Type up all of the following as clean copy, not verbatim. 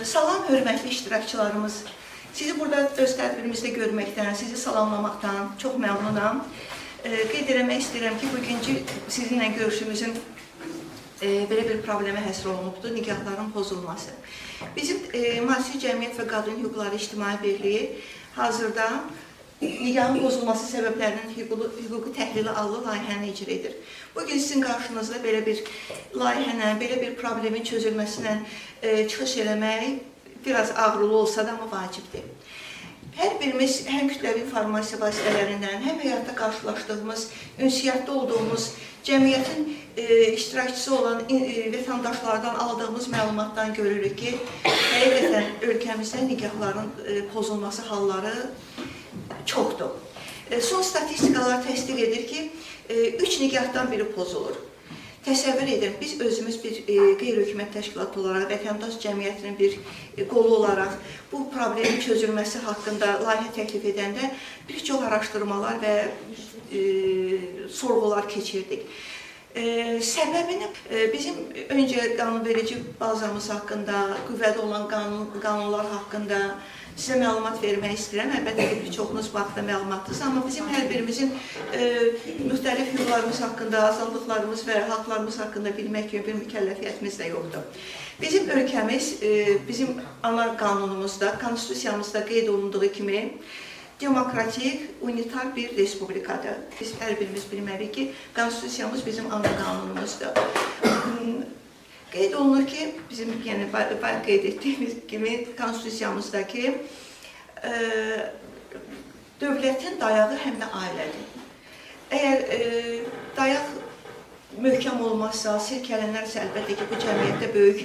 Salam, hörmətli iştirakçılarımız. Sizi burada öz tədbirimizdə görməkdən, sizi salamlamaqdan çox məmnunam. Qeyd eləmək istəyirəm ki, bugünkü sizinlə görüşümüzün belə bir problemə həsr olunubdur, nikahların pozulması. Bizim Müasir Cəmiyyət və Qadın Hüquqları İctimai Birliyi hazırda nikahın pozulması səbəblərinin hüquqi təhlili adlı layihəni icra edir. Bugün sizin qarşınızda belə bir layihənə, belə bir problemin çözülməsinə çıxış eləmək biraz ağrılı olsa da, amma vacibdir. Hər birimiz həm kütləvi informasiya vasitələrindən, həm həyatda qarşılaşdığımız, ünsiyyətdə olduğumuz, cəmiyyətin iştirakçısı olan vətəndaşlardan aldığımız məlumatdan görürük ki, həqiqətən ölkəmizdə nikahların pozulması halları çoxdur. Son statistikalar təsdiq edir ki, 3 nikahdan biri pozulur. Təsəvvür edin, biz özümüz bir qeyri-hökumət təşkilatı olaraq, vətəndaş cəmiyyətinin bir qolu olaraq bu problemin çözülməsi haqqında layihə təklif edəndə bir çox araşdırmalar və sorğular keçirdik. Səbəbini bizim öncə qanunverici bazamız haqqında, qüvvədə olan qanunlar haqqında sizə məlumat vermək istəyirəm. Əlbəttə ki, bir çoxunuz vaxtda məlumatdınız, amma bizim hər birimizin müxtəlif hüquqlarımız haqqında, azadlıqlarımız və haqlarımız haqqında bilmək kimi bir mükəlləfiyyətimiz də yoxdur. Bizim ölkəmiz, bizim ana qanunumuzda, konstitusiyamızda qeyd olunduğu kimi demokratik, unitar bir respublikadır. Biz hər birimiz bilməliyik ki, konstitusiyamız bizim ana qanunumuzdur. Qeyd olunur ki, bizim qeyd etdiyimiz kimi konstitusiyamızdakı dövlətin dayağı həm də ailədir. Əgər dayaq möhkəm olmazsa, silkələnərsə, əlbəttə ki, bu cəmiyyətdə böyük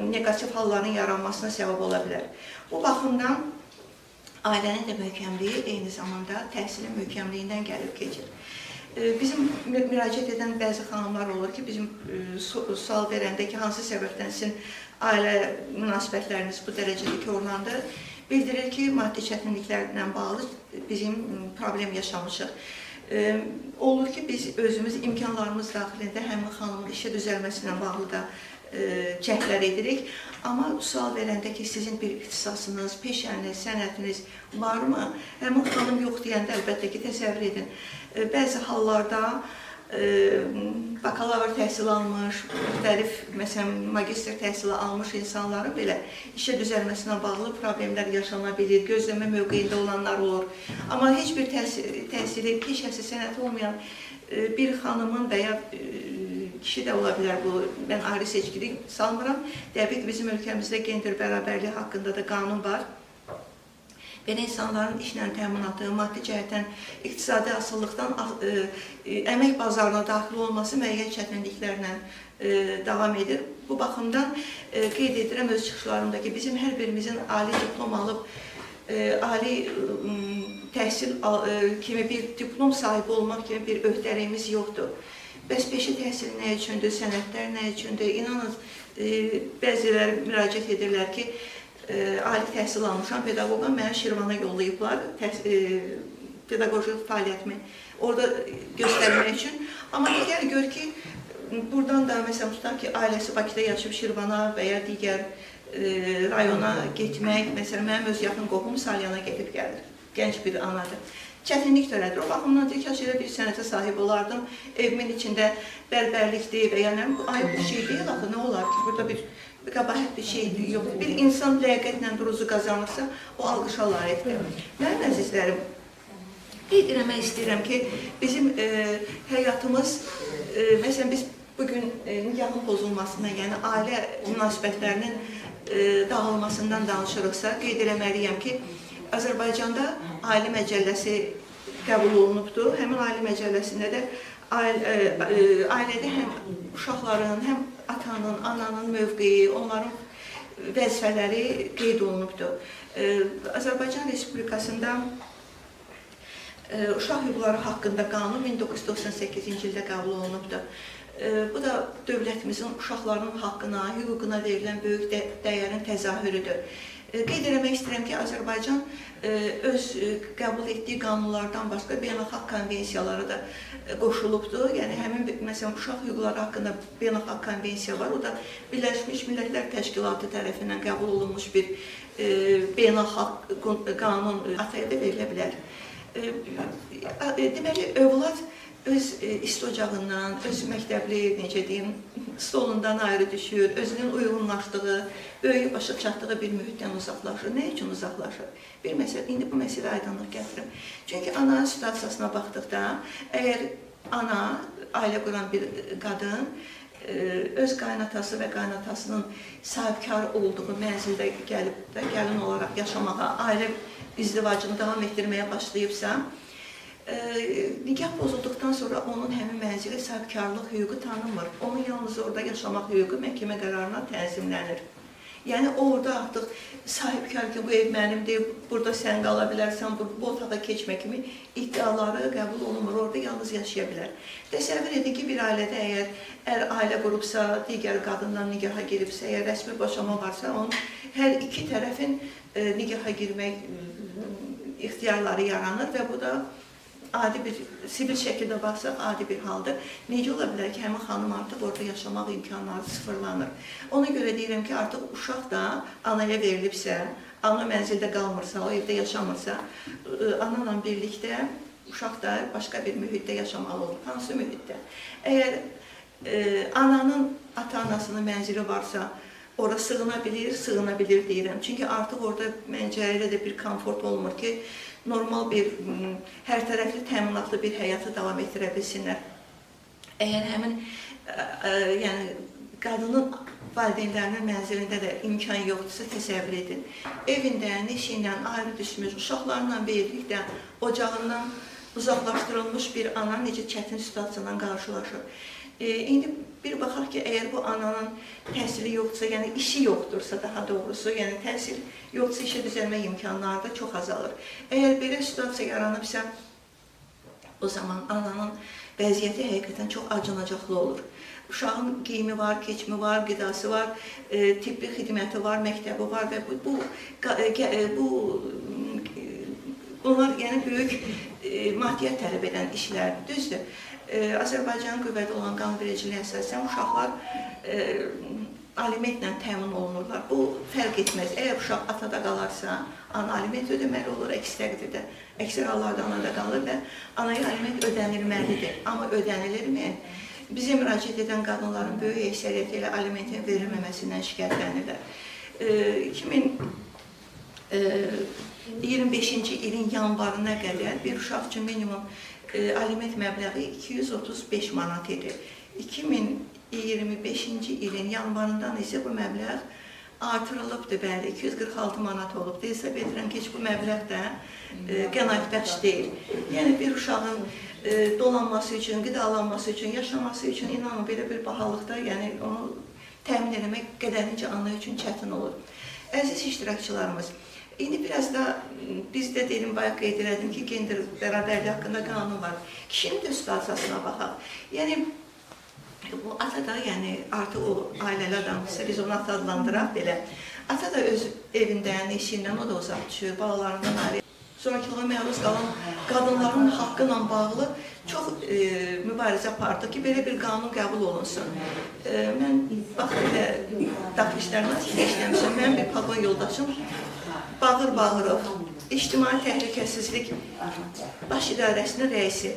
negativ halların yaranmasına səbəb ola bilər. Bu baxımdan ailənin də möhkəmliyi eyni zamanda təhsilin möhkəmliyindən gəlib keçir. Bizim müraciət edən bəzi xanımlar olur ki, bizim sual verəndə ki, hansı səbəbdən sizin ailə münasibətləriniz bu dərəcədə korlandı, bildirir ki, maddi çətinliklərlə bağlı bizim problem yaşamışıq. Olur ki, biz özümüz imkanlarımız daxilində həmin xanımın işə düzəlməsinə bağlı da cəhdlər edirik. Amma sual verəndə ki, sizin bir ixtisasınız, peşəniz, sənətiniz varmı? Həmin xanım yox deyəndə əlbəttə ki, təsəvvür edin. Bəzi hallarda bakalavr təhsil almış, müxtəlif, məsələn, magistr təhsili almış insanların belə işə düzəlməsinə bağlı problemlər yaşana bilir, gözləmə mövqeyində olanlar olur. Amma heç bir təhsili, peşəsi, sənəti olmayan bir xanımın və ya kişi də ola bilər, bu, mən ayrı seçkilik salmıram. Təbii ki, bizim ölkəmizdə gender bərabərliyi haqqında da qanun var. Belə insanların işlə təminatı, maddi cəhətdən, iqtisadi asıllıqdan əmək bazarına daxil olması müəyyən çətinliklərlə davam edir. Bu baxımdan qeyd edirəm öz çıxışlarımda ki, bizim hər birimizin ali diplom alıb, ali təhsil kimi bir diplom sahibi olmaq kimi bir öhdəliyimiz yoxdur. Bəs peşə təhsili nə üçündür, sənətlər nə üçündür? İnanın, bəziləri müraciət edirlər ki, ali təhsil almışam, pedaqoqa mənə Şirvana yollayıblar pedaqoji fəaliyyətimi orada göstərmək üçün. Amma digər gör ki, buradan da məsələn tutaq ki, ailəsi Bakıda yaşayıb Şirvana və ya digər rayona getmək, məsələn, mənim öz yaxın qohum Salyana gedib gəlir, gənc bir anadır. Çətinlik törədir. O baxımdan deyir ki, elə bir sənətə sahib olardım, evimin içində bərbərlikdir və ya ayıb bir şey deyil, axı, nə olar ki, burada bir qəbahət bir şeydir, yoxdur. Bir insan ləyaqətlə duruzu qazanırsa, o alqışa layiqdir. Mənim əzizlərim, qeyd eləmək istəyirəm ki, bizim həyatımız, məsələn, biz bugün nikahın pozulmasından, yəni ailə münasibətlərinin dağılmasından danışırıqsa, qeyd eləməliyəm ki, Azərbaycanda ailə məcəlləsi qəbul olunubdur. Həmin ailə məcəlləsində də ailədə həm uşaqların, həm atanın, ananın mövqeyi, onların vəzifələri qeyd olunubdur. Azərbaycan Respublikasında Uşaq Hüquqları haqqında qanun 1998-ci ildə qəbul olunubdur. Bu da dövlətimizin uşaqların haqqına, hüququna verilən böyük dəyərin təzahürüdür. Qeyd eləmək istəyirəm ki, Azərbaycan öz qəbul etdiyi qanunlardan başqa beynəlxalq konvensiyalara da qoşulubdur. Yəni, həmin, məsələn, uşaq hüquqları haqqında beynəlxalq konvensiya var. O da Birləşmiş Millətlər Təşkilatı tərəfindən qəbul olunmuş bir beynəlxalq qanun ataya da verilə bilər. Deməli, övlad öz isti ocağından, öz məktəbli, necə deyim, stolundan ayrı düşür, özünün uyğunlaşdığı, böyüyüb başa çatdığı bir mühitdən uzaqlaşır. Nə üçün uzaqlaşır? Bir məsələ, indi bu məsələ aydınlıq gətirim. Çünki ananın situasiyasına baxdıqda, əgər ana, ailə quran bir qadın, öz qaynatası və qaynatasının sahibkar olduğu mənzildə gəlib də gəlin olaraq yaşamağa, ailə izdivacını davam etdirməyə başlayıbsa, nikah pozulduqdan sonra onun həmin mənzilə sahibkarlıq hüququ tanınmır. Onun yalnız orada yaşamaq hüququ məhkəmə qərarına tənzimlənir. Yəni, orada artıq sahibkar ki, bu ev mənimdir, burada sən qala bilərsən, bu otağa keçmə kimi iddiaları qəbul olunmur, orada yalnız yaşaya bilər. Təsəvvür edin ki, bir ailədə əgər ailə qurubsa, digər qadından nigaha giribsə, əgər rəsmi boşanma varsa, onun hər iki tərəfin nigaha girmək ixtiyarları yaranır və bu da adi bir, sivil şəkildə baxsaq, adi bir haldır. Necə ola bilər ki, həmin xanım artıq orada yaşamaq imkanları sıfırlanır. Ona görə deyirəm ki, artıq uşaq da anaya verilibsə, ana mənzildə qalmırsa, o evdə yaşamırsa, ananla birlikdə uşaq da başqa bir mühitdə yaşamalı olur. Hansı mühitdə? Əgər ananın, ata-anasının mənzili varsa, ora sığına bilir deyirəm. Çünki artıq orada məncə elə də bir komfort olmur ki, normal bir, hər tərəfli təminatlı bir həyatı davam etdirə bilsinlər. Əgər həmin, yəni, qadının valideynlərinin mənzilində də imkan yoxdursa, təsəvvür edin. Evində, neşiylə ayrı düşmüş, uşaqlarla birlikdə, ocağından uzaqlaşdırılmış bir ana necə çətin situasiyadan qarşılaşır. İndi bir baxaq ki, əgər bu ananın təhsili yoxdursa, yəni işi yoxdursa daha doğrusu, yəni təhsil yoxdursa işə düzəlmə imkanları da çox azalır. Əgər belə situasiya yaranıbsa, o zaman ananın vəziyyəti həqiqətən çox acınacaqlı olur. Uşağın geyimi var, keçimi var, qidası var, tibbi xidməti var, məktəbi var və bunlar yəni böyük maddiyyat tələb edən işlərdir, düzdür. Azərbaycanın qüvvədə olan qanunvericiliyə əsasən uşaqlar alimentlə təmin olunurlar. Bu fərq etməz. Əgər uşaq atada qalarsa, ana aliment ödəməli olur, əks təqdirdə. Əksər hallarda anada qalır və anaya aliment ödənilməlidir. Amma ödənilirmi? Bizə müraciət edən qadınların böyük əksəriyyəti ilə alimentin verilməməsindən şikayətlənirlər. 2025-ci ilin yanvarına qədər bir uşaq üçün minimum aliment məbləği 235 manat idi. 2025-ci ilin yanvarından isə bu məbləğ artırılıbdır, bəli, 246 manat olubdur. Hesab edirəm ki, bu məbləğ də qənaətbəxş deyil. Yəni, bir uşağın dolanması üçün, qidalanması üçün, yaşaması üçün inanın belə bir bahalıqda, yəni onu təmin etmək qədərincə ana üçün çətin olur. Əziz iştirakçılarımız, İndi biraz da bizdə dedim, bayaq qeyd elədim ki, gender bərabərliyi haqqında qanun var. Kişinin də situasiyasına baxaq. Yəni, bu ata da, yəni artıq o ailəli adamdırsa, biz onu ata adlandıraq belə. Ata da öz evindən, eşindən, o da uzaq düşür, balalarından ayrı. Zorakılığa məruz qalan qadınların haqqı ilə bağlı çox mübarizə apardı ki, belə bir qanun qəbul olunsun. Mən baxın və daxil işlər nazirində işləmişəm, mənim bir paqa yoldaşım Bağır-Bağırov, İctimai Təhlükəsizlik Baş İdarəsinin rəisi.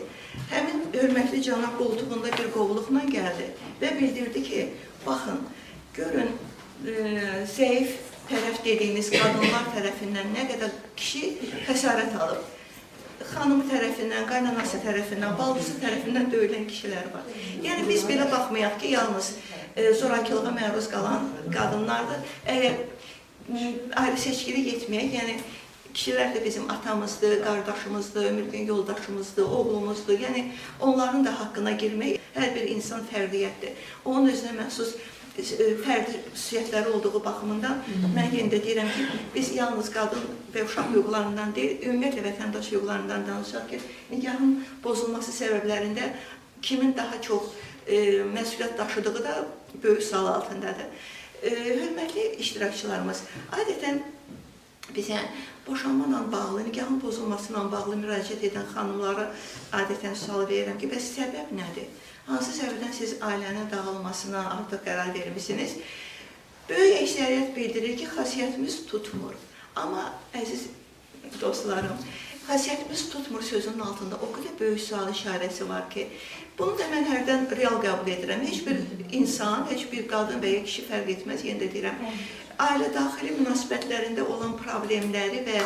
Həmin hörmətli cənab qoltuğunda bir qovluqla gəldi və bildirdi ki, baxın, görün, zəif tərəf dediyimiz qadınlar tərəfindən nə qədər kişi xəsarət alıb. Xanım tərəfindən, qaynanası tərəfindən, baldızı tərəfindən döyülən kişilər var. Yəni, biz belə baxmayaq ki, yalnız zorakılığa məruz qalan qadınlardır. Əgər ayrı seçkili yetməyək, yəni kişilər də bizim atamızdır, qardaşımızdır, ömür gün yoldaşımızdır, oğlumuzdur. Yəni onların da haqqına girmək hər bir insan fərdiyyətdir. Onun özünə məxsus fərdi xüsusiyyətləri olduğu baxımından mən yenə də deyirəm ki, biz yalnız qadın və uşaq hüquqlarından deyil, ümumiyyətlə vətəndaş hüquqlarından danışaq ki, nikahın pozulması səbəblərində kimin daha çox məsuliyyət daşıdığı da böyük sual altındadır. Hörmətli iştirakçılarımız, adətən bizə boşanmayla bağlı, nikahın pozulmasıyla bağlı müraciət edən xanımlara adətən sual verirəm ki, bəs səbəb nədir? Hansı səbəbdən siz ailənin dağılmasına artıq qərar vermişsiniz? Böyük əksəriyyət bildirir ki, xasiyyətimiz tutmur. Amma əziz dostlarım, xasiyyətimiz tutmur sözünün altında o qədər böyük sual işarəsi var ki, bunu da mən hərdən real qəbul edirəm. Heç bir insan, heç bir qadın və ya kişi fərq etməz, yenə də deyirəm, ailə daxili münasibətlərində olan problemləri və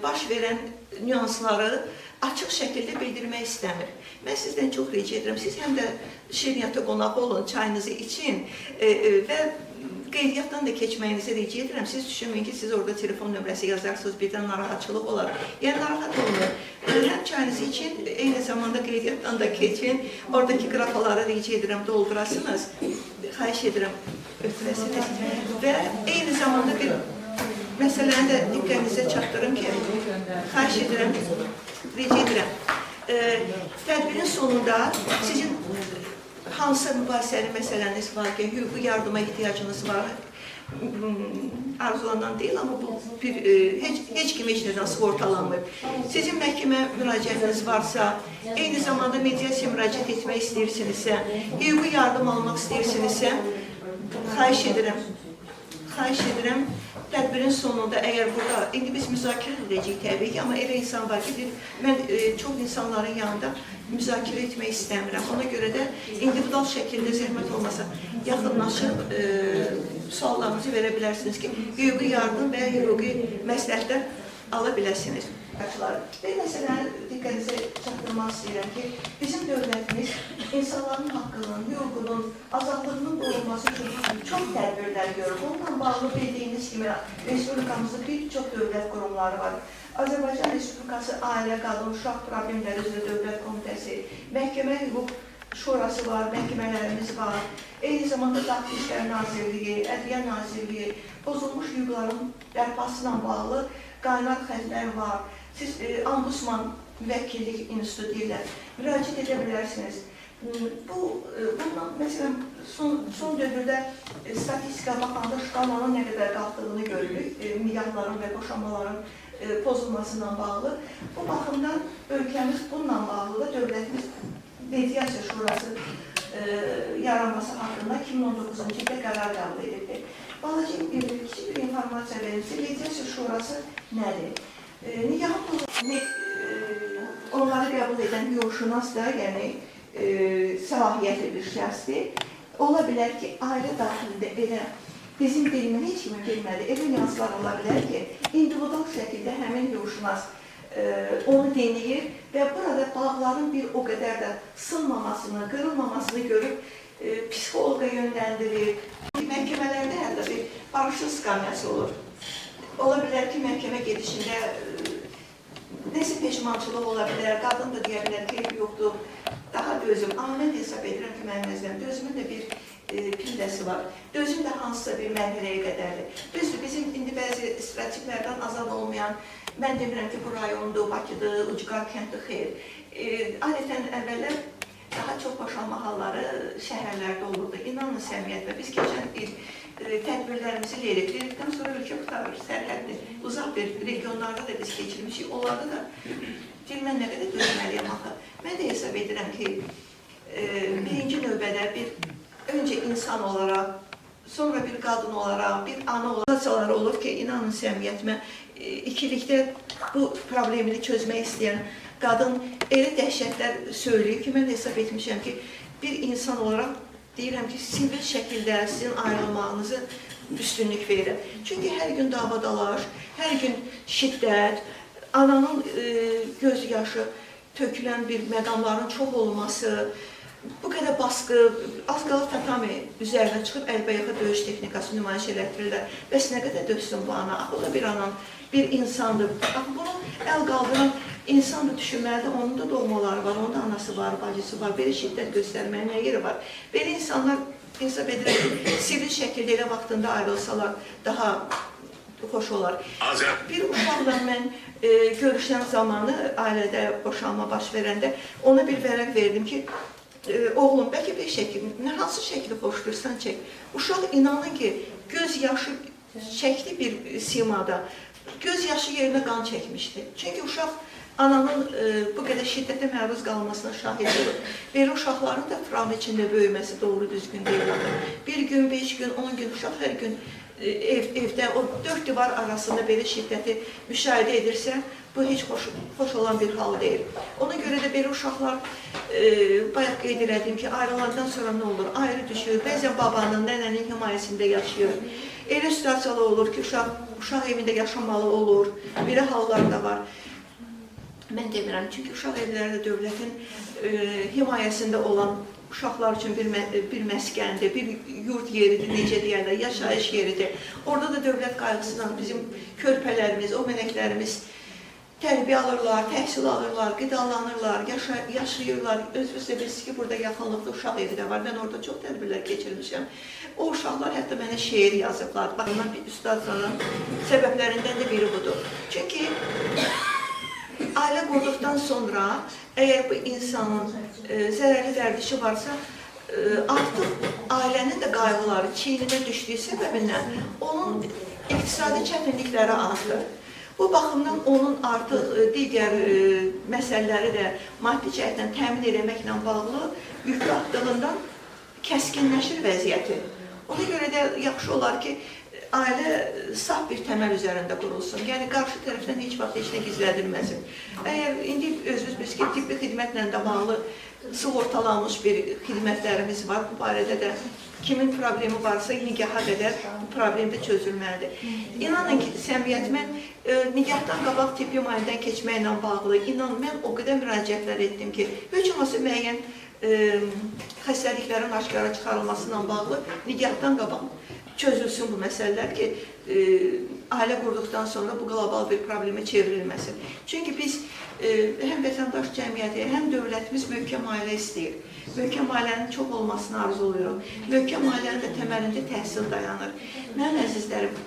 baş verən nüansları açıq şəkildə bildirmək istəmir. Mən sizdən çox rica edirəm, siz həm də şirniyyata qonaq olun, çayınızı için və qeydiyyatdan da keçməyinizi rica edirəm. Siz düşünməyin ki, siz orada telefon nömrəsi yazarsınız, birdən narahatçılıq olar. Yəni, narahat olmayın. Həm çayınızı için, eyni zamanda qeydiyyatdan da keçin. Oradakı qrafaları rica edirəm, doldurasınız. Xahiş edirəm, ötürəsiniz. Və eyni zamanda bir məsələni də diqqətinizə çatdırım ki, xahiş edirəm, rica edirəm. Tədbirin sonunda sizin hansı mübahisəli məsələniz var ki, hüquqi yardıma ehtiyacınız var, arzulanan deyil, amma bu heç kim heç nədən sığortalanmır. Sizin məhkəmə müraciətiniz varsa, eyni zamanda mediasiya müraciət etmək istəyirsinizsə, hüquqi yardım almaq istəyirsinizsə, xahiş edirəm, tədbirin sonunda əgər burada, indi biz müzakirə edəcəyik təbii ki, amma elə insan var ki, mən çox insanların yanında müzakirə etmək istəmirəm. Ona görə də individual şəkildə zəhmət olmasa yaxınlaşıb suallarınızı verə bilərsiniz ki, hüquqi yardım və hüquqi məsləhətlər ala biləsiniz. Bir məsələni diqqətinizə çatdırmaq istəyirəm ki, bizim dövlətimiz insanların haqqının, hüququnun, azadlığının qorunması üçün çox tədbirlər görür. Bununla bağlı bildiyiniz kimi Respublikamızda bir çox dövlət qurumları var. Azərbaycan Respublikası Ailə, Qadın, Uşaq Problemləri üzrə Dövlət Komitəsi, Məhkəmə Hüquq Şurası var, məhkəmələrimiz var. Eyni zamanda Daxili İşlər Nazirliyi, Ədliyyə Nazirliyi, pozulmuş hüquqların bərpasına bağlı qaynar xətlər var. Siz Ombudsman Müvəkkillik İnstitutu ilə müraciət edə bilərsiniz. Bundan, məsələn, son dövrdə statistika baxanda şkalanın nə qədər qalxdığını görürük, milyardların və boşanmaların pozulmasından bağlı. Bu baxımdan ölkəmiz bununla bağlı da dövlətimiz Mediasiya Şurası yaranması haqqında 2019-cu ildə qərar qəbul edildi. Balaca kiçik bir informasiya verilsə, Mediasiya Şurası nədir? Nikahın onları qəbul edən hüquqşünas da, yəni səlahiyyətli bir şəxsdir. Ola bilər ki, ailə daxilində elə bizim dilini heç kimi bilmədi, elə nüanslar ola bilər ki, individual şəkildə həmin hüquqşünas onu denəyir və burada bağların bir o qədər də sınmamasını, qırılmamasını görüb psixoloqa yönləndirir. Məhkəmələrdə hətta bir barışlı skamyası olur. Ola bilər ki, məhkəmə gedişində nəsə peşmançılıq ola bilər, qadın da deyə bilər ki, yoxdur, daha dözüm. Amma mən hesab edirəm ki, mənim nəzərəm, dözümün də bir pildəsi var. Dözüm də hansısa bir mərhələyə qədərdir. Düzdür, bizim indi bəzi stereotiplərdən azad olmayan, mən demirəm ki, bu rayondur, Bakıdır, Ucqar kənddir, xeyr. Adətən əvvəllər daha çox boşanma halları şəhərlərdə olurdu. İnanın səmiyyətlə, biz keçən il tədbirlərimizi veririk. Verdikdən sonra ölkə qutarır, sərhədli, uzaq bir regionlarda da biz keçirmişik. Onlarda da mən nə qədər dözməliyəm axı. Mən də hesab edirəm ki, birinci növbədə öncə insan olaraq, sonra bir qadın olaraq, bir ana olaraq olur ki, inanın səmiyyətimə, ikilikdə bu problemini çözmək istəyən qadın elə dəhşətlər söyləyib ki, mən hesab etmişəm ki, bir insan olaraq deyirəm ki, sivil şəkildə sizin ayrılmağınızı üstünlük verir. Çünki hər gün davadalaş, hər gün şiddət, ananın göz yaşı tökülən bir məqamların çox olması, bu qədər baskı, az qalıb tatami üzərinə çıxıb əlbəyaxa döyüş texnikası nümayiş elətdirirlər. Bəs nə qədər dözsün bu ana? O da bir anan, bir insandır. Bunu əl qaldıran insan da düşünməlidir, onun da doğmaları var, onun da anası var, bacısı var, belə şiddət göstərməyə nə yeri var? Belə insanlar hesab edirəm ki, sivil şəkildə elə vaxtında ayrılsalar daha xoş olar. Bir uşaqla mən görüşən zamanı ailədə boşanma baş verəndə ona bir vərəq verdim ki, oğlum, bəlkə bir şəkil, hansı şəkli xoşlayırsan çək. Uşaq inanın ki, göz yaşı çəkdi bir simada, göz yaşı yerinə qan çəkmişdi. Çünki uşaq ananın bu qədər şiddətə məruz qalmasına şahid olur. Belə uşaqların da travma içində böyüməsi doğru düzgün deyil. Bir gün, 5 gün, 10 gün uşaq hər gün evdə o 4 divar arasında belə şiddəti müşahidə edirsə, bu heç xoş olan bir hal deyil. Ona görə də belə uşaqlar, bayaq qeyd elədim ki, ayrılandan sonra nə olur? Ayrı düşür, bəzən babanın, nənənin himayəsində yaşayır. Elə situasiyalar olur ki, uşaq evində yaşamalı olur, belə hallar da var. Mən demirəm, çünki uşaq evlərində dövlətin himayəsində olan uşaqlar üçün bir məskəndir, bir yurt yeridir, necə deyərlər, yaşayış yeridir. Orada da dövlət qayğısından bizim körpələrimiz, o mələklərimiz tərbiyə alırlar, təhsil alırlar, qidalanırlar, yaşayırlar. Özünüzdə bilirsiniz ki, burada yaxınlıqda uşaq evi də var. Mən orada çox tədbirlər keçirmişəm. O uşaqlar hətta mənə şeir yazıblar. Baxımdan bir üstadların səbəblərindən də biri budur. Çünki ailə qurduqdan sonra, əgər bu insanın zərərli vərdişi varsa, artıq ailənin də qayğıları çiyninə düşdüyü səbəbindən onun iqtisadi çətinlikləri artır. Bu baxımdan onun artıq digər məsələləri də maddi cəhətdən təmin etməklə bağlı yükü artdığından kəskinləşir vəziyyəti. Ona görə də yaxşı olar ki, ailə saf bir təməl üzərində qurulsun. Yəni, qarşı tərəfdən heç vaxt heç nə gizlədilməsin. Əgər indi özünüz bilirsiniz ki, tibbi xidmətlə də bağlı sığortalanmış bir xidmətlərimiz var. Bu barədə də kimin problemi varsa, nigaha qədər bu problem də çözülməlidir. İnanın ki, səmiyyət, mən nigahdan qabaq tibbi müayinədən keçməklə bağlı, inanın, mən o qədər müraciətlər etdim ki, heç olmasa müəyyən xəstəliklərin aşkara çıxarılmasıyla bağlı nigahdan qabaq çözülsün bu məsələlər ki, ailə qurduqdan sonra bu qlobal bir problemə çevrilməsin. Çünki biz həm vətəndaş cəmiyyəti, həm dövlətimiz möhkəm ailə istəyir. Möhkəm ailənin çox olmasını arzuluyorum. Möhkəm ailənin də təməlində təhsil dayanır. Mənim əzizlərim,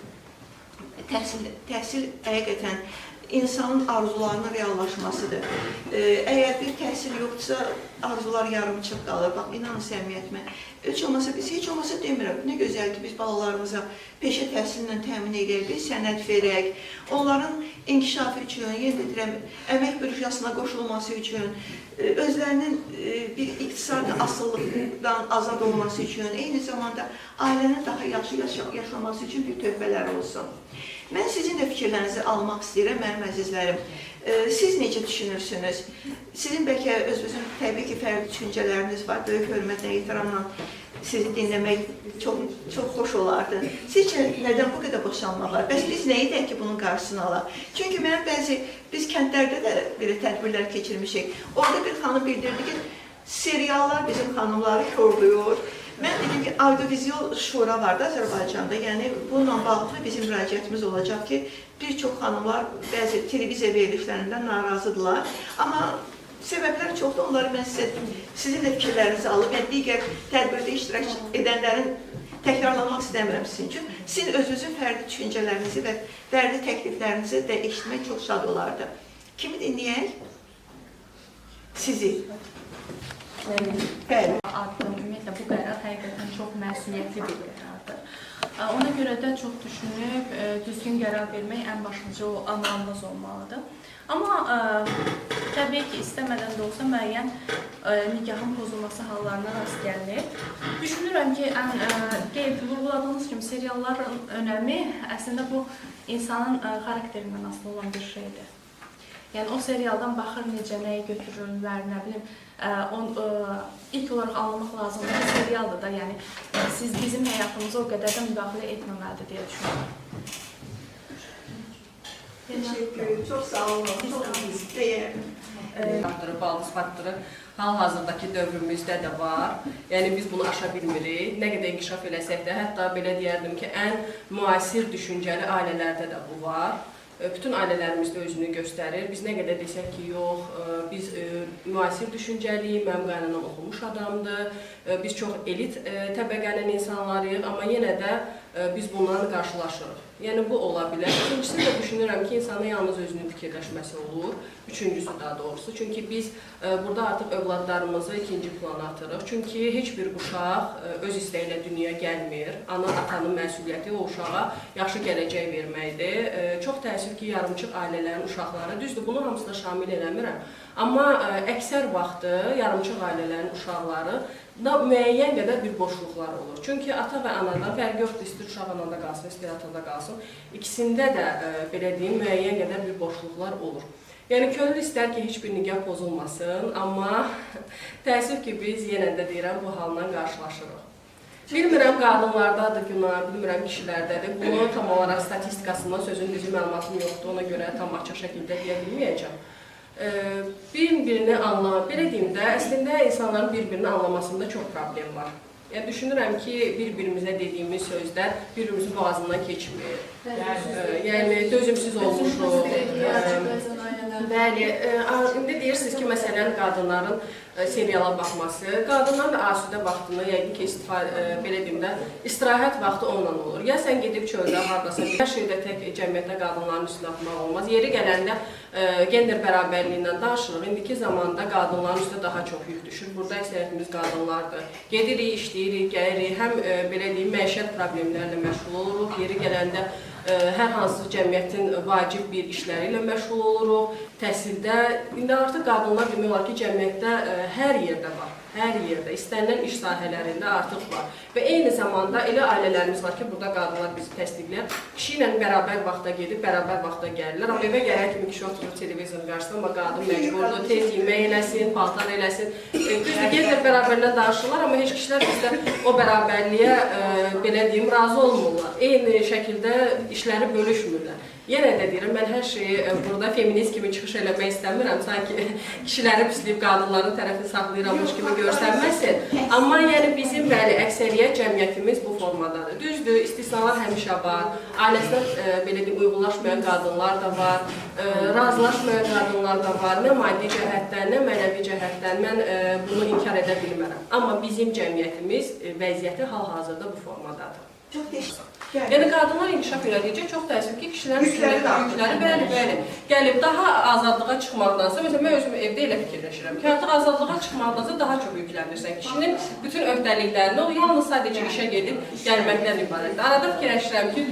təhsil həqiqətən insanın arzularının reallaşmasıdır. Əgər bir təhsil yoxdursa, arzular yarımçıq qalır. Bax, inanın səmiyyətimə. Heç olmasa demirəm, nə gözəl ki, biz balalarımıza peşə təhsilinlə təmin edək, bir sənəd verək, onların inkişafı üçün, yenə deyirəm, əmək bürjasına qoşulması üçün, özlərinin bir iqtisadi asıllıqdan azad olması üçün, eyni zamanda ailənin daha yaxşı yaşaması üçün bir töhfələr olsun. Mən sizin də fikirlərinizi almaq istəyirəm, mənim əzizlərim. Siz necə düşünürsünüz? Sizin bəlkə özünüzün təbii ki, fərqli düşüncələriniz var, böyük hörmətlə, ehtiramla sizi dinləmək çox xoş olardı. Sizcə, nədən bu qədər boşanma var? Bəs biz nə edək ki, bunun qarşısını alaq? Çünki mən biz kəndlərdə də belə tədbirlər keçirmişik. Orada bir xanım bildirdi ki, seriallar bizim xanımları korluyur. Mən dedim ki, audiovizual şura vardı Azərbaycanda, yəni bununla bağlı bizim müraciətimiz olacaq ki, bir çox xanımlar bəzi televiziya verilişlərindən narazıdırlar. Amma səbəblər çoxdur, onları mən sizin də fikirlərinizi alıb, yəni digər tədbirdə iştirak edənlərin təkrarlamaq istəmirəm sizin üçün. Sizin özünüzün fərqli düşüncələrinizi və fərqli təkliflərinizi də eşitmək çox şad olardı. Kimi dinləyək? Sizi. Bəli. Ümumiyyətlə, bu qərar həqiqətən çox məsuliyyətli bir qərardır. Ona görə də çox düşünüb, düzgün qərar vermək ən başlıca o amanımız olmalıdır. Amma təbii ki, istəmədən də olsa müəyyən nigahın pozulması hallarına rast gəlinir. Düşünürəm ki, qeyd vurguladığınız kimi serialların önəmi əslində bu insanın xarakterindən asılı olan bir şeydir. Yəni, o serialdan baxır necə, nəyi götürürlər, nə bilim, ilk olaraq anlamaq lazımdır ki, serialdır da, yəni, siz bizim həyatımıza o qədər də müdaxilə etməməlidir deyə düşünürəm. Teşekkür ederim, çok sağ olun, çok değerli. Baldız faktörü hal-hazırdakı dövrümüzdə də var. Yəni, biz bunu aşa bilmirik. Nə qədər inkişaf eləsək də, hətta belə deyərdim ki, ən müasir düşüncəli ailələrdə də bu var. Bütün ailələrimiz də özünü göstərir. Biz nə qədər desək ki, yox, biz müasir düşüncəliyik, mənim qaynanam oxumuş adamdır, biz çox elit təbəqənin insanlarıyıq, amma yenə də biz bunlarla qarşılaşırıq. Yəni bu ola bilər. İkincisi də düşünürəm ki, insanın yalnız özünün fikirləşməsi olur. Üçüncüsü daha doğrusu. Çünki biz burada artıq övladlarımızı ikinci plana atırıq. Çünki heç bir uşaq öz istəyi ilə dünyaya gəlmir. Ana, atanın məsuliyyəti o uşağa yaxşı gələcək verməkdir. Çox təəssüf ki, yarımçıq ailələrin uşaqları, düzdür, bunu hamısına şamil eləmirəm. Amma əksər vaxtı yarımçıq ailələrin uşaqları da müəyyən qədər bir boşluqlar olur. Çünki ata və anadan fərqi yoxdur, istər uşaq ananda qalsın, istər atada qalsın. İkisində də belə deyim, müəyyən qədər bir boşluqlar olur. Yəni könül istər ki, heç bir nigah pozulmasın, amma təəssüf ki, biz yenə də deyirəm, bu halla qarşılaşırıq. Bilmirəm qadınlardadır günah, bilmirəm kişilərdədir. Bunu tam olaraq statistikasından sözün düzü məlumatım yoxdur, ona görə tam açıq şəkildə deyə bilməyəcəm. Bir-birini anlamaq, belə deyim də, əslində insanların bir-birini anlamasında çox problem var. Yəni, düşünürəm ki, bir-birimizə dediyimiz sözlər bir-birimizin boğazından keçmir. Yəni, dözümsüz olmuşuq. Bəli, indi deyirsiniz ki, məsələn, qadınların seriala baxması, qadınların asudə vaxtını, yəqin ki, belə deyim də, istirahət vaxtı onunla olur. Ya sən gedib çöldə, haradasa, hər şeydə tək cəmiyyətdə qadınların üstünə atmaq olmaz. Yeri gələndə gender bərabərliyindən danışırıq. İndiki zamanda qadınların üstə daha çox yük düşür. Burada əksəriyyətimiz qadınlardır. Gedirik, işləyirik, gəlirik, həm belə deyim, məişət problemlərlə məşğul oluruq. Yeri gələndə hər hansı cəmiyyətin vacib bir işləri ilə məşğul oluruq. Təhsildə, indi artıq qadınlar demək olar ki, cəmiyyətdə hər yerdə var. Hər yerdə, istənilən iş sahələrində artıq var. Və eyni zamanda elə ailələrimiz var ki, burada qadınlar bizi təsdiqləyər. Kişi ilə bərabər vaxta gedib, bərabər vaxta gəlirlər. Amma evə gələn kimi kişi oturur televizorun qarşısında, amma qadın məcburdur, tez yemək eləsin, paltar eləsin. Düzdür, gedlər bərabərlə danışırlar, amma heç kişilər bizdə o bərabərliyə, belə deyim, razı olmurlar. Eyni şəkildə işləri bölüşmürlər. Yenə də deyirəm, mən hər şeyi burada feminist kimi çıxış eləmək istəmirəm. Sanki kişiləri pisləyib qadınların tərəfini saxlayıramış kimi görsənməsin. Amma yəni bizim bəli, əksəriyyət cəmiyyətimiz bu formadadır. Düzdür, istisnalar həmişə var. Ailəsinə belə deyim, uyğunlaşmayan qadınlar da var. Razılaşmayan qadınlar da var. Nə maddi cəhətdən, nə mənəvi cəhətdən mən bunu inkar edə bilmərəm. Amma bizim cəmiyyətimiz vəziyyəti hal-hazırda bu formadadır. Çox değişik. Yəni qadınlar inkişaf elədikcə çox təəssüf ki, kişilərin yükləri bəli, gəlib daha azadlığa çıxmaqdansa, məsələn, mən özüm evdə elə fikirləşirəm ki, artıq azadlığa çıxmaqdansa daha çox yüklənirsən. Kişinin bütün öhdəliklərini, o yalnız sadəcə işə gedib gəlməkdən ibarətdir. Arada fikirləşirəm ki,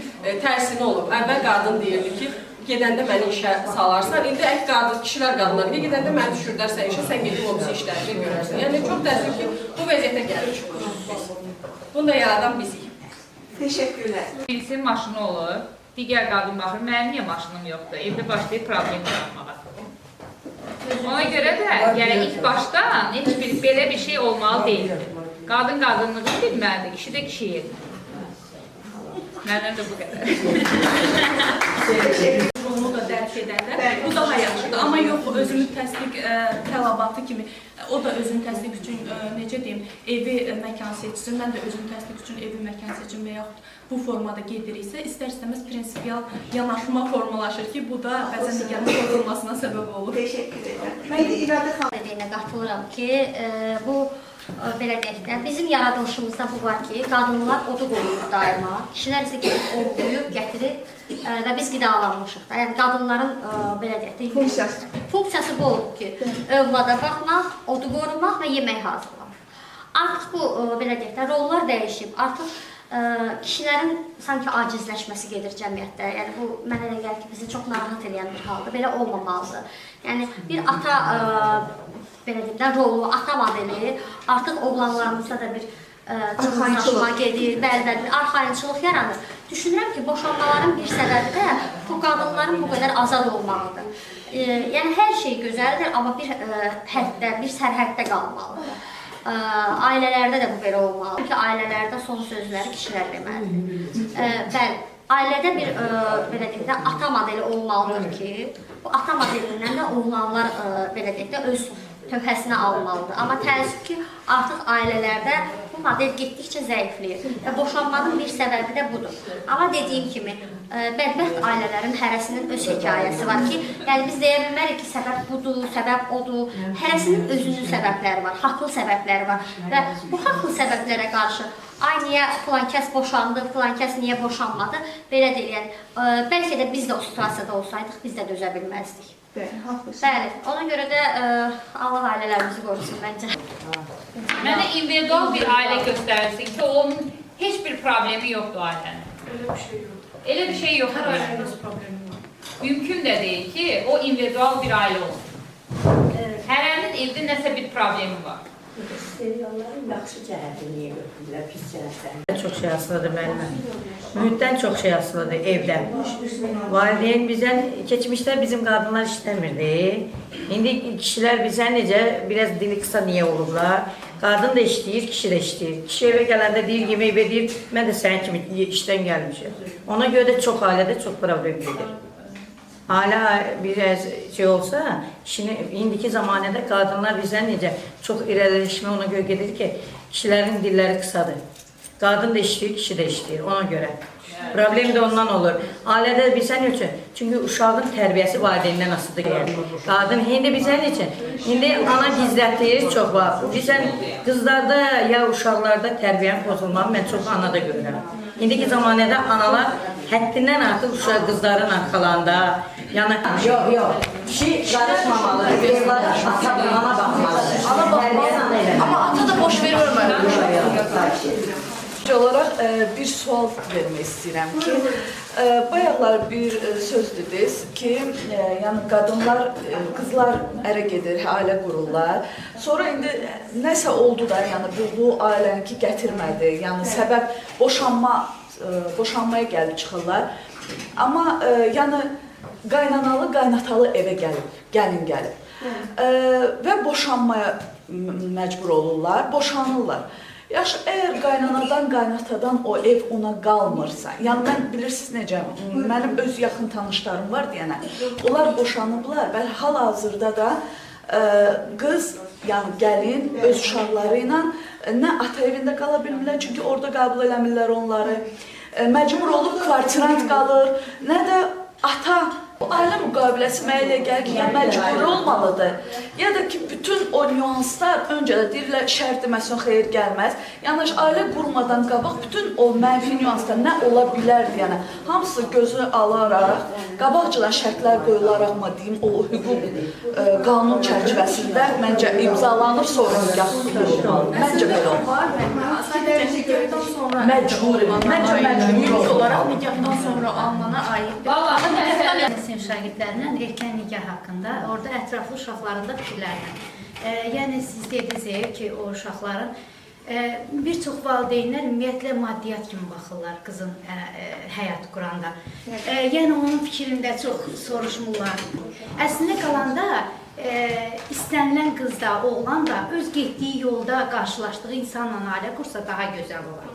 tərsini olub. Əvvəl qadın deyirdi ki, gedəndə məni işə salarsan, indi kişilər qadınlar ki, gedəndə məni düşürdərsən işə, sən gedib o bizi işlərini görərsən. Yəni çox təəssüf ki, bu vəziyyətə gəlib çıxırıq. Bunu da yaradan bizik. Teşekkürler. Birisinin maşını olur, digər qadın baxır, mənim niyə maşınım yoxdur? Evdə başlayıb problem yaratmağa. Ona görə də, yəni ilk başdan heç bir belə bir şey olmalı deyil. Qadın qadınlığını bilməlidir, kişi də kişiyi. Məndən də bu qədər. Onu da dərk edəndə bu daha yaxşıdır. Amma yox, özünü təsdiq tələbatı kimi, o da özünü təsdiq üçün, necə deyim, evi məkan seçsin, mən də özünü təsdiq üçün evi məkan seçim və yaxud bu formada gediriksə, istər-istəməz prinsipial yanaşma formalaşır ki, bu da bəzən digərin pozulmasına səbəb olur. Teşekkür ederim. Ben de İrade Hanım. Dediyinə qatılıram ki, bu belə deyək də, bizim yaradılışımızda bu var ki, qadınlar odu qoyur daima, kişilər isə gedib od qoyub, gətirib və biz qidalanmışıq da. Yəni qadınların belə deyək də, funksiyası bu olub ki, övlada baxmaq, odu qorumaq və yemək hazırlamaq. Artıq bu, belə deyək də, rollar dəyişib, artıq kişilərin sanki acizləşməsi gedir cəmiyyətdə. Yəni bu, mənə elə gəlir ki, bizi çox narahat edən bir haldır, belə olmamalıdır. Yəni bir ata, belə deyim də, rolu, ata modeli artıq oğlanlarımızda da bir cılızlaşma gedir, bəli, bir arxayınçılıq yaranır. Düşünürəm ki, boşanmaların bir səbəbi də bu qadınların bu qədər azad olmağıdır. Yəni hər şey gözəldir, amma bir həddə, bir sərhəddə qalmalıdır. Ailələrdə də bu belə olmalı. Çünki ailələrdə son sözləri kişilər deməlidir. Bəli, ailədə bir, belə deyək də, ata modeli olmalıdır ki, bu ata modelindən də oğlanlar, belə deyək də, öz tövhəsinə almalıdır. Amma təəssüf ki, artıq ailələrdə bu model getdikcə zəifləyir və boşanmanın bir səbəbi də budur. Amma dediyim kimi, bədbəxt ailələrin hərəsinin öz hekayəsi var ki, yəni biz deyə bilmərik ki, səbəb budur, səbəb odur. Hərəsinin özünün səbəbləri var, haqlı səbəbləri var və bu haqlı səbəblərə qarşı ay niyə filan kəs boşandı, filan kəs niyə boşanmadı, belə deyil. Yəni, bəlkə də biz də o situasiyada olsaydıq, biz də dözə bilməzdik. Bəli, haqlısınız. Bəli, ona görə də Allah ailələrimizi qorusun məncə. Mənə individual bir ailə göstərilsin ki, onun heç bir problemi yoxdur ailənin. Elə bir şey yox. Hər ailənin öz problemi var. Mümkün də deyil ki, o individual bir ailə olsun. Hərənin evdə nəsə bir problemi var. Serialların yaxşı cəhəti niyə götürürlər, pis cəhətdən? Çox şey asılıdır müəllimə. Mühitdən çox şey asılıdır evdən. Valideyn bizdən, keçmişdə bizim qadınlar işləmirdi. İndi kişilər bizdən necə, biraz dili qısa niyə olurlar? Qadın da işləyir, kişi də işləyir. Kişi evə gələndə deyir, yemək verir, mən də sənin kimi işdən gəlmişim. Ona görə də çox ailədə çox problem gedir. Hala biraz şey olsa, indiki zamanədə qadınlar bizdən necə çox irəliləşmə ona görə gedir ki, kişilərin dilləri qısadır. Qadın da işləyir, kişi də işləyir, ona görə. Problem də ondan olur. Ailədə bizən üçün, çünki uşağın tərbiyəsi valideyndən asılıdır. Qadın, indi bizən üçün, indi ana gizlətdir çox var. Bizən qızlarda ya uşaqlarda tərbiyənin pozulmağı mən çox anada görürəm. İndiki zamanədə analar həddindən artıq uşaq qızların arxalarında, yəni yox, kişi qarışmamalıdır, qızlar ata ana baxmalıdır. Ana baxmalıdır. Amma ata da boş vermir mənə. Olaraq bir sual vermək istəyirəm ki, bayaqlar bir söz dediniz ki, yəni qadınlar, qızlar ərə gedir, ailə qururlar. Sonra indi nəsə oldu da, yəni bu ailəni gətirmədi, yəni səbəb boşanmaya gəlib çıxırlar. Amma yəni qaynanalı, qaynatalı evə gəlin gəlib və boşanmaya məcbur olurlar, boşanırlar. Yaxşı, əgər qaynanadan, qaynatadan o ev ona qalmırsa, yəni mən bilirsiniz necə, mənim öz yaxın tanışlarım var deyənə, onlar boşanıblar və hal-hazırda da qız, yəni gəlin öz uşaqları ilə nə ata evində qala bilmirlər, çünki orada qəbul eləmirlər onları, məcbur olub kvartirant qalır, nə də ata. Ailə müqaviləsi mənə elə gəlir ki, ya məcburi olmalıdır, ya da ki, bütün o nüanslar öncədə deyirlər, şərt deməsin, xeyir gəlməz. Yəni, ailə qurmadan qabaq bütün o mənfi nüanslar nə ola bilərdi, yəni, hamısı gözü alaraq, qabaqcadan şərtlər qoyularaq mı deyim, o hüquq qanun çərçivəsində məncə imzalanır, sonra nikah qurulur. Məncə belə olur. Məcburi. Məncə məcburi olaraq nikahdan sonra almana aiddir. Sinif şagirdlərinin erkən nikah haqqında, orada ətraflı uşaqların da fikirlərlə. Yəni, siz dediniz ki, o uşaqların bir çox valideynlər ümumiyyətlə maddiyyat kimi baxırlar qızın həyat quranda. Yəni, onun fikrində çox soruşmurlar. Əslində qalanda, istənilən qız da, oğlan da öz getdiyi yolda qarşılaşdığı insanla ailə qursa daha gözəl olar.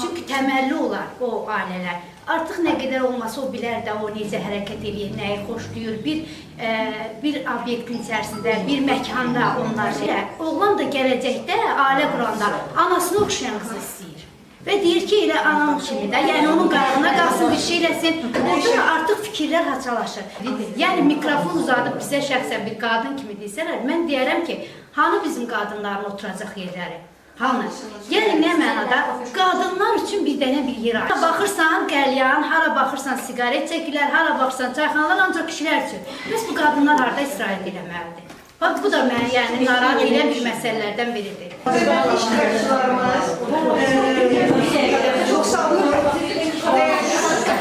Çünki təməlli olar o ailələr. Artıq nə qədər olmasa o bilər də o necə hərəkət edir, nəyi xoşlayır, bir obyektin içərisində, bir məkanda onlar oğlan da gələcəkdə ailə quranda anasını oxşayan qızı istəyir. Və deyir ki, elə anam kimi də, yəni onun qarnına qalsın, bir şey eləsin. Orada artıq fikirlər haçalaşır. Yəni mikrofon uzadıb bizə şəxsən bir qadın kimi desələr, mən deyərəm ki, hanı bizim qadınların oturacaq yerləri? Hanı? Yəni nə mənada? Qadınlar üçün bir dənə bir yer ayır. Hara baxırsan qəlyan, hara baxırsan siqaret çəkirlər, hara baxırsan çayxanalar ancaq kişilər üçün. Bəs bu qadınlar harada istirahət eləməlidir? Bax, bu da mənə yəni narahat edən bir məsələlərdən biridir. Çox sağ olun.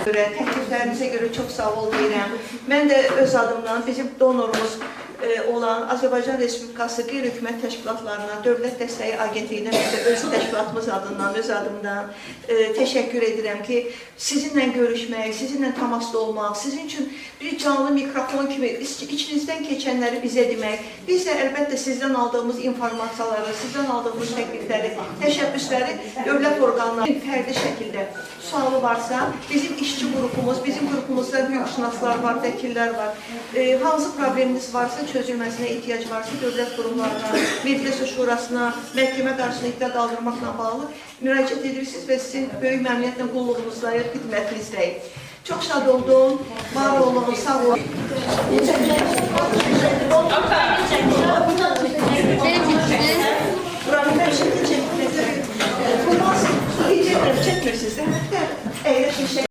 Təkliflərinizə görə çox sağ ol deyirəm. Mən də öz adımdan bizim donorumuz olan Azərbaycan Respublikası qeyri-hökumət təşkilatlarına, Dövlət Dəstəyi Agentliyinə və öz təşkilatımız adından, öz adımdan təşəkkür edirəm ki, sizinlə görüşmək, sizinlə təmasda olmaq, sizin üçün bir canlı mikrofon kimi içinizdən keçənləri bizə demək, biz də əlbəttə sizdən aldığımız informasiyaları, sizdən aldığımız təklifləri, təşəbbüsləri dövlət orqanları fərdi şəkildə sualı varsa, bizim işçi qrupumuz, bizim qrupumuzda hüquqşünaslar var, vəkillər var, hansı probleminiz varsa, çözülməsinə ehtiyac varsa, dövlət qurumlarına, Mediasiya Şurasına, məhkəmə qarşısına iqdar qaldırmaqla bağlı müraciət edirsiniz və sizin böyük məmnuniyyətlə qulluğunuzdayıq, xidmətinizdəyik. Çox şad oldum, var olun, sağ olun. Buranı mən şimdi çəkdim. bilirsinizsə, hətta əgər peşə